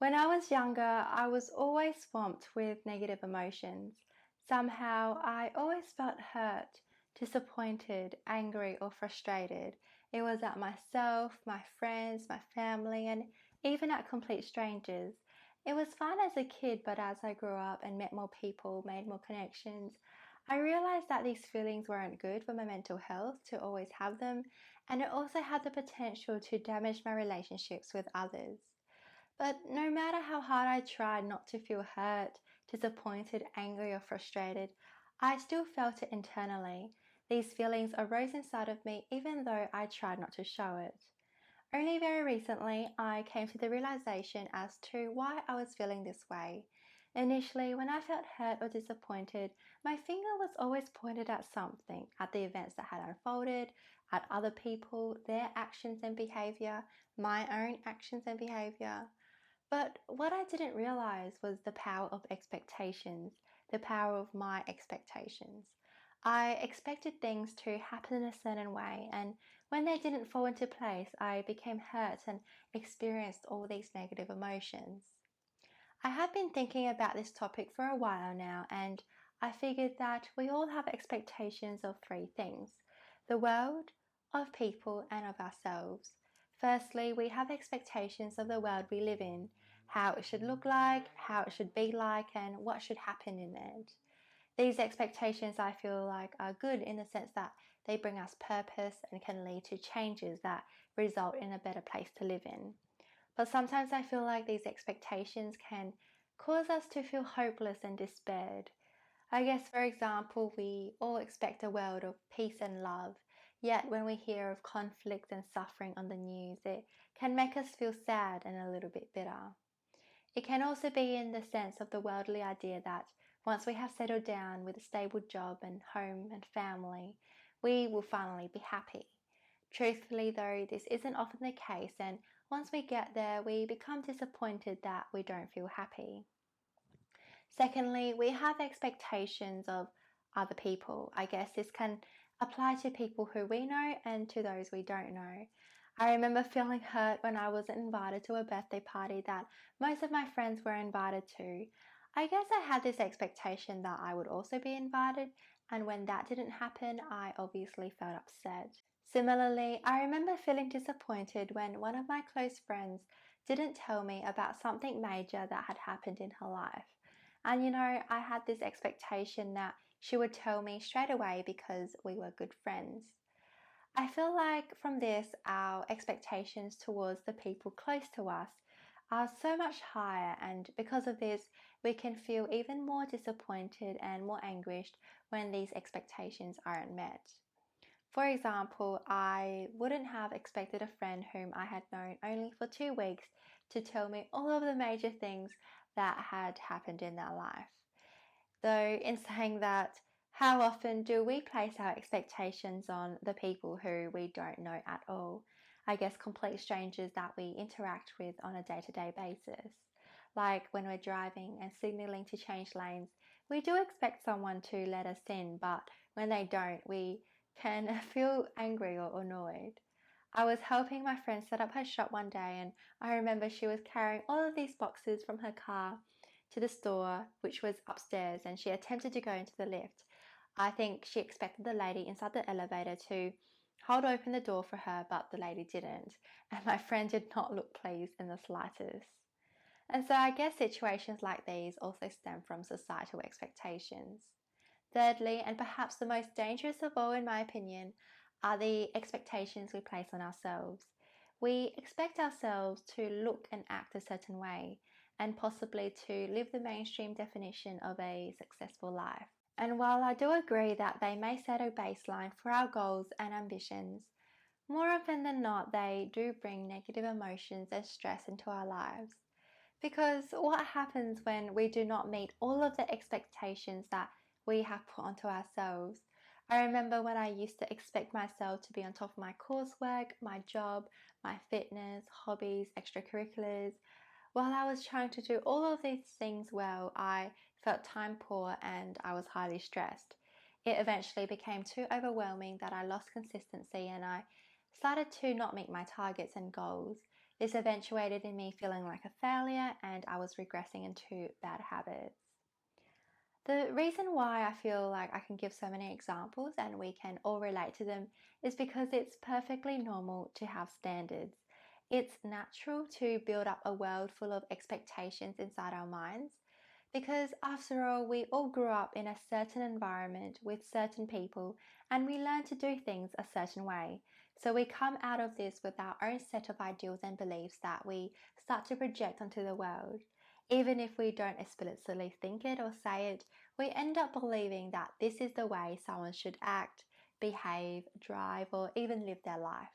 When I was younger, I was always swamped with negative emotions. Somehow, I always felt hurt, disappointed, angry, or frustrated. It was at myself, my friends, my family, and even at complete strangers. It was fun as a kid, but as I grew up and met more people, made more connections, I realized that these feelings weren't good for my mental health to always have them, and it also had the potential to damage my relationships with others. But no matter how hard I tried not to feel hurt, disappointed, angry, or frustrated, I still felt it internally. These feelings arose inside of me even though I tried not to show it. Only very recently, I came to the realization as to why I was feeling this way. Initially, when I felt hurt or disappointed, my finger was always pointed at something, at the events that had unfolded, at other people, their actions and behavior, my own actions and behavior. But what I didn't realize was the power of expectations, the power of my expectations. I expected things to happen in a certain way, and when they didn't fall into place, I became hurt and experienced all these negative emotions. I have been thinking about this topic for a while now, and I figured that we all have expectations of three things: the world, of people, and of ourselves. Firstly, we have expectations of the world we live in, how it should look like, how it should be like, and what should happen in it. These expectations I feel like are good in the sense that they bring us purpose and can lead to changes that result in a better place to live in. But sometimes I feel like these expectations can cause us to feel hopeless and despaired. I guess, for example, we all expect a world of peace and love, yet when we hear of conflict and suffering on the news, it can make us feel sad and a little bit bitter. It can also be in the sense of the worldly idea that once we have settled down with a stable job and home and family, we will finally be happy. Truthfully, though, this isn't often the case, and once we get there, we become disappointed that we don't feel happy. Secondly, we have expectations of other people. I guess this can apply to people who we know and to those we don't know. I remember feeling hurt when I wasn't invited to a birthday party that most of my friends were invited to. I guess I had this expectation that I would also be invited, and when that didn't happen, I obviously felt upset. Similarly, I remember feeling disappointed when one of my close friends didn't tell me about something major that had happened in her life. And I had this expectation that she would tell me straight away because we were good friends. I feel like from this, our expectations towards the people close to us are so much higher, and because of this, we can feel even more disappointed and more anguished when these expectations aren't met. For example, I wouldn't have expected a friend whom I had known only for 2 weeks to tell me all of the major things that had happened in their life. Though, in saying that, how often do we place our expectations on the people who we don't know at all? I guess complete strangers that we interact with on a day-to-day basis. Like when we're driving and signaling to change lanes, we do expect someone to let us in, but when they don't, we can feel angry or annoyed. I was helping my friend set up her shop one day, and I remember she was carrying all of these boxes from her car to the store, which was upstairs, and she attempted to go into the lift. I think she expected the lady inside the elevator to hold open the door for her, but the lady didn't, and my friend did not look pleased in the slightest. And so I guess situations like these also stem from societal expectations. Thirdly, and perhaps the most dangerous of all in my opinion, are the expectations we place on ourselves. We expect ourselves to look and act a certain way, and possibly to live the mainstream definition of a successful life. And while I do agree that they may set a baseline for our goals and ambitions, more often than not they do bring negative emotions and stress into our lives. Because what happens when we do not meet all of the expectations that we have put onto ourselves? I remember when I used to expect myself to be on top of my coursework, my job, my fitness, hobbies, extracurriculars. While I was trying to do all of these things well, I felt time poor and I was highly stressed. It eventually became too overwhelming that I lost consistency and I started to not meet my targets and goals. This eventuated in me feeling like a failure, and I was regressing into bad habits. The reason why I feel like I can give so many examples and we can all relate to them is because it's perfectly normal to have standards. It's natural to build up a world full of expectations inside our minds because, after all, we all grew up in a certain environment with certain people and we learn to do things a certain way. So we come out of this with our own set of ideals and beliefs that we start to project onto the world. Even if we don't explicitly think it or say it, we end up believing that this is the way someone should act, behave, drive, or even live their life.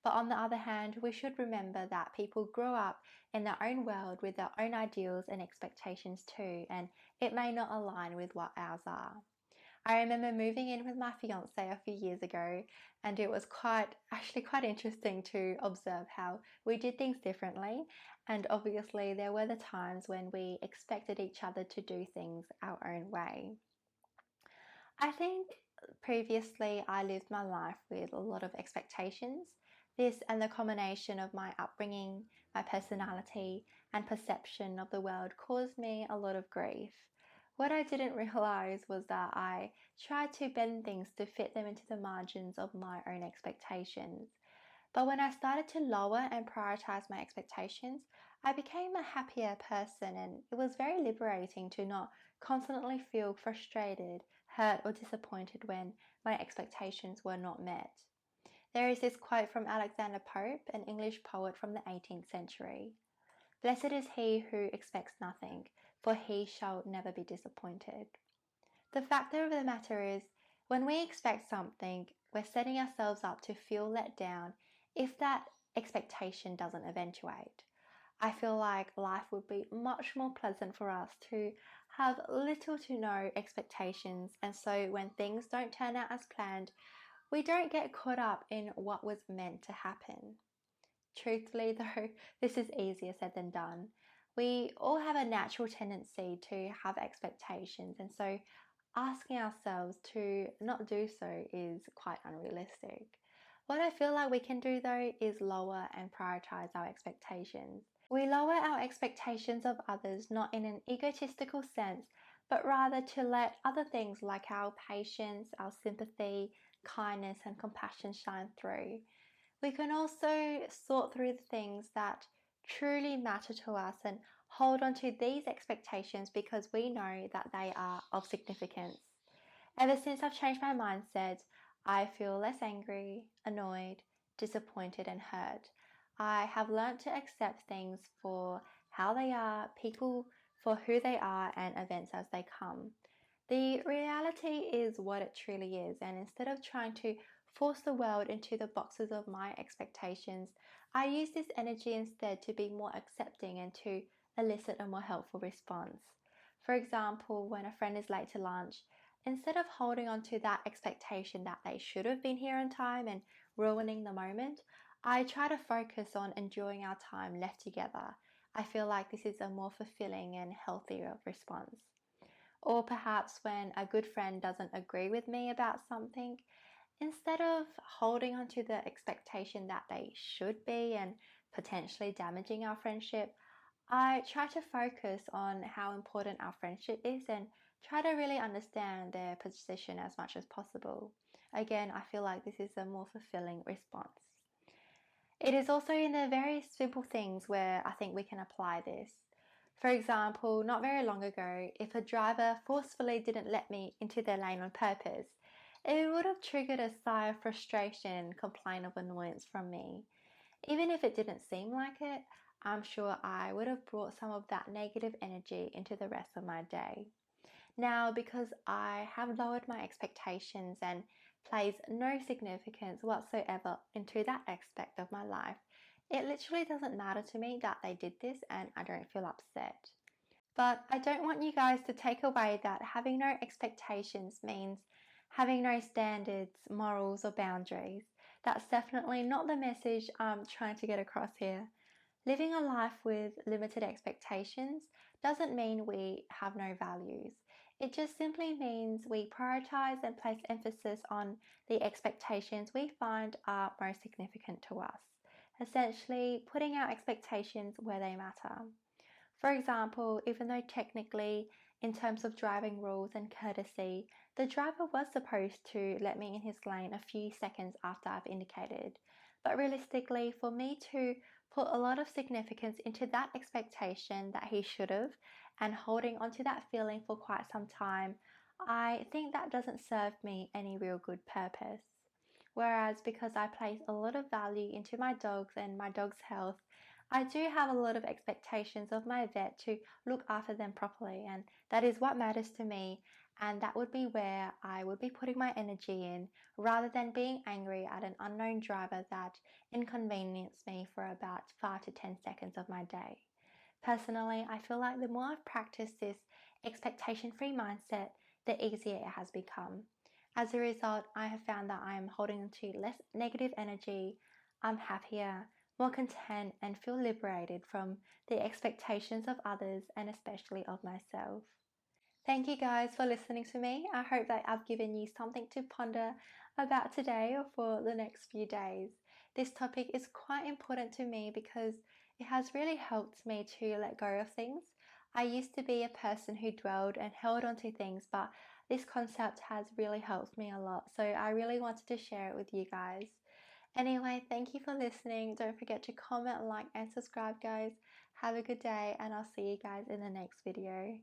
But on the other hand, we should remember that people grow up in their own world with their own ideals and expectations too, and it may not align with what ours are. I remember moving in with my fiance a few years ago, and it was quite interesting to observe how we did things differently. And obviously, there were the times when we expected each other to do things our own way. I think previously I lived my life with a lot of expectations. This and the combination of my upbringing, my personality, and perception of the world caused me a lot of grief. What I didn't realize was that I tried to bend things to fit them into the margins of my own expectations. But when I started to lower and prioritize my expectations, I became a happier person, and it was very liberating to not constantly feel frustrated, hurt, or disappointed when my expectations were not met. There is this quote from Alexander Pope, an English poet from the 18th century. Blessed is he who expects nothing, for he shall never be disappointed. The fact of the matter is, when we expect something, we're setting ourselves up to feel let down if that expectation doesn't eventuate. I feel like life would be much more pleasant for us to have little to no expectations, and so when things don't turn out as planned, we don't get caught up in what was meant to happen. Truthfully, though, this is easier said than done. We all have a natural tendency to have expectations, and so asking ourselves to not do so is quite unrealistic. What I feel like we can do though is lower and prioritize our expectations. We lower our expectations of others not in an egotistical sense, but rather to let other things like our patience, our sympathy, kindness, and compassion shine through. We can also sort through the things that truly matter to us and hold on to these expectations because we know that they are of significance. Ever since I've changed my mindset, I feel less angry, annoyed, disappointed, and hurt. I have learned to accept things for how they are, people for who they are, and events as they come. The reality is what it truly is, and instead of trying to force the world into the boxes of my expectations, I use this energy instead to be more accepting and to elicit a more helpful response. For example, when a friend is late to lunch, instead of holding on to that expectation that they should have been here on time and ruining the moment, I try to focus on enjoying our time left together. I feel like this is a more fulfilling and healthier response. Or perhaps when a good friend doesn't agree with me about something, instead of holding on to the expectation that they should be and potentially damaging our friendship, I try to focus on how important our friendship is and try to really understand their position as much as possible. Again, I feel like this is a more fulfilling response. It is also in the very simple things where I think we can apply this. For example, not very long ago, if a driver forcefully didn't let me into their lane on purpose, it would have triggered a sigh of frustration and complaint of annoyance from me. Even if it didn't seem like it, I'm sure I would have brought some of that negative energy into the rest of my day. Now, because I have lowered my expectations and place no significance whatsoever into that aspect of my life, it literally doesn't matter to me that they did this and I don't feel upset. But I don't want you guys to take away that having no expectations means having no standards, morals, or boundaries. That's definitely not the message I'm trying to get across here. Living a life with limited expectations doesn't mean we have no values. It just simply means we prioritize and place emphasis on the expectations we find are most significant to us. essentially putting our expectations where they matter. For example, even though technically, in terms of driving rules and courtesy, the driver was supposed to let me in his lane a few seconds after I've indicated, but realistically, for me to put a lot of significance into that expectation that he should have and holding onto that feeling for quite some time, I think that doesn't serve me any real good purpose. Whereas because I place a lot of value into my dogs and my dog's health, I do have a lot of expectations of my vet to look after them properly, and that is what matters to me, and that would be where I would be putting my energy in rather than being angry at an unknown driver that inconvenienced me for about 5 to 10 seconds of my day. Personally, I feel like the more I've practiced this expectation free mindset, the easier it has become. As a result, I have found that I am holding on to less negative energy, I'm happier, more content, and feel liberated from the expectations of others and especially of myself. Thank you guys for listening to me. I hope that I've given you something to ponder about today or for the next few days. This topic is quite important to me because it has really helped me to let go of things. I used to be a person who dwelled and held on to things, but this concept has really helped me a lot. So I really wanted to share it with you guys. Anyway, thank you for listening. Don't forget to comment, like, and subscribe, guys. Have a good day, and I'll see you guys in the next video.